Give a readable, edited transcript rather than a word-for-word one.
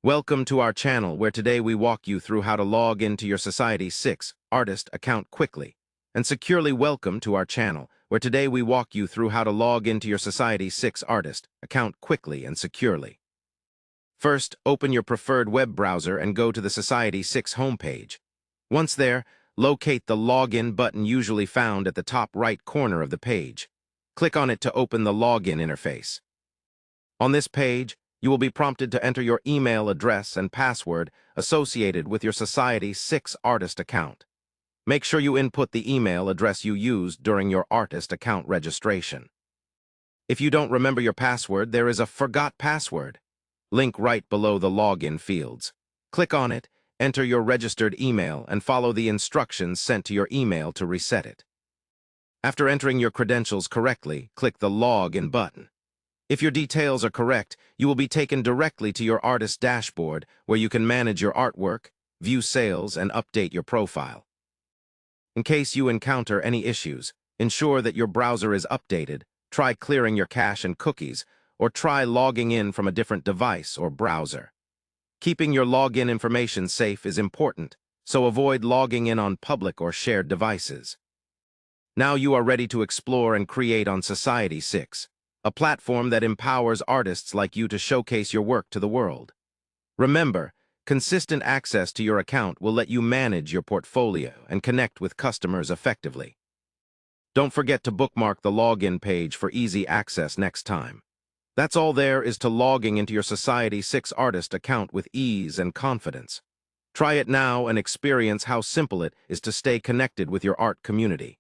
Welcome to our channel, where today we walk you through how to log into your Society6 artist account quickly and securely. Welcome to our channel, where today we walk you through how to log into your Society6 artist account quickly and securely. First, open your preferred web browser and go to the Society6 homepage. Once there, locate the Login button usually found at the top right corner of the page. Click on it to open the login interface. On this page, you will be prompted to enter your email address and password associated with your Society6 artist account. Make sure you input the email address you used during your artist account registration. If you don't remember your password, there is a Forgot Password link right below the login fields. Click on it, enter your registered email, and follow the instructions sent to your email to reset it. After entering your credentials correctly, click the Login button. If your details are correct, you will be taken directly to your artist dashboard, where you can manage your artwork, view sales, and update your profile. In case you encounter any issues, ensure that your browser is updated, try clearing your cache and cookies, or try logging in from a different device or browser. Keeping your login information safe is important, so avoid logging in on public or shared devices. Now you are ready to explore and create on Society6, a platform that empowers artists like you to showcase your work to the world. Remember, consistent access to your account will let you manage your portfolio and connect with customers effectively. Don't forget to bookmark the login page for easy access next time. That's all there is to logging into your Society6 artist account with ease and confidence. Try it now and experience how simple it is to stay connected with your art community.